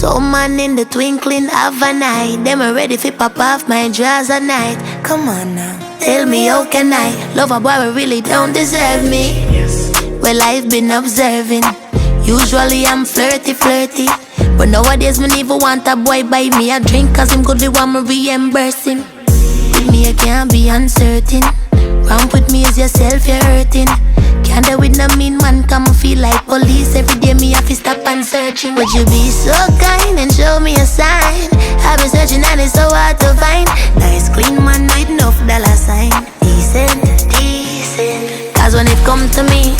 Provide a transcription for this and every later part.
So man in the twinkling of an eye, them ready fi pop off my drawers at night. Come on now, tell me how can I love a boy who really don't deserve me? Well, I've been observing. Usually I'm flirty, but nowadays me never want a boy buy me a drink, cause him good want me reimburse him. With me I can't be uncertain. Wrong with me is yourself, you're hurting. Can't deal with no mean man, come feel like police. Every day me have to stop and searching. Would you be so kind and show me a sign? I've been searching and it's so hard to find. Nice clean man with enough dollar sign. Decent. Cause when it come to me,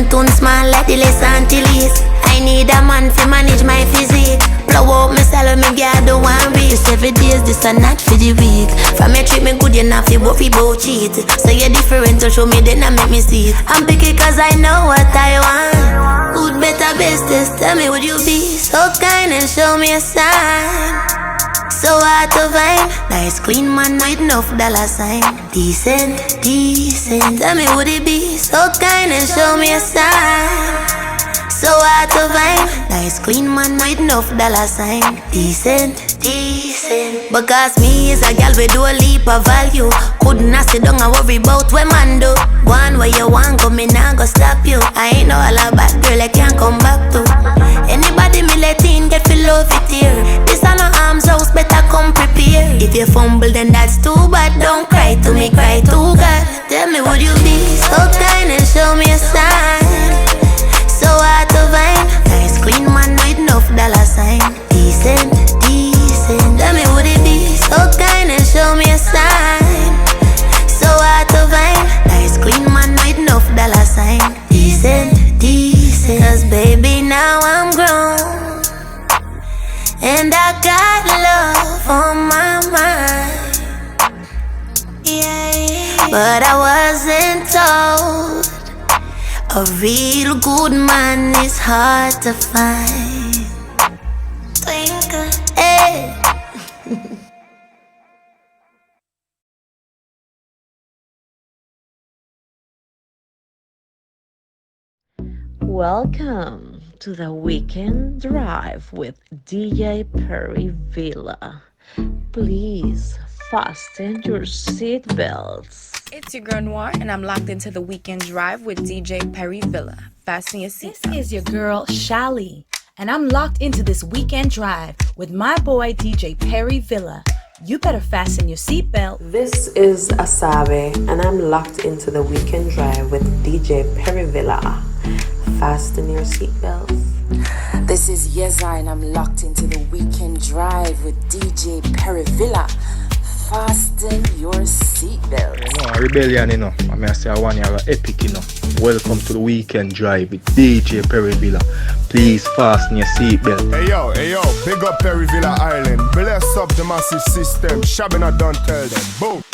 tun small like the Les Antilles. I need a man to manage my physique. Blow out my salary, me girl don't want reach. 7 days, this are not for the week. From your treat me good, you not fi worry about cheat. So you're different, to show me then I make me see it. I'm picky cause I know what I want. Good, better, bestest, tell me would you be so kind and show me a sign? So hard to find. Nice clean man with enough dollar sign. Decent. Tell me would it be so kind and show me a sign? So hard to find. Nice clean man with enough dollar sign. Decent. Because me is a girl with do a leap of value. Couldn't I sit down and worry about what man do. One way you want go, me nah go stop you. I ain't no all about girl I can't come back to. Anybody me let in get feel love it here. This are no arms house, better come prepare. If you fumble then that's too bad. Don't cry to me, cry to God. Tell me would you be so kind and show me a sign? So hard to find. Nice clean man with enough dollar sign. Decent. Tell me would it be so kind and show me a sign? So hard to find. Nice clean man with enough dollar sign. Decent. Cause baby now I'm grown and I got love on my mind. Yeah. But I wasn't told a real good man is hard to find. Twinkle, hey. Welcome to the weekend drive with DJ Perryvilla. Please fasten your seatbelts. It's your girl Noir, and I'm locked into the weekend drive with DJ Perryvilla. Fasten your seatbelts. This is your girl Shali, and I'm locked into this weekend drive with my boy DJ Perryvilla. You better fasten your seatbelt. This is Asabe, and I'm locked into the weekend drive with DJ Perryvilla. Fasten your seatbelts. This is Yeza, and I'm locked into the weekend drive with DJ Perryvilla. Fasten your seatbelts. You know, rebellion, you know. I mean, I say I want you have an epic, you know. Welcome to the weekend drive with DJ Perryvilla. Please fasten your seatbelt. Hey yo, big up Perryvilla Island. Bless up the massive system. Shabina don't tell them. Boom.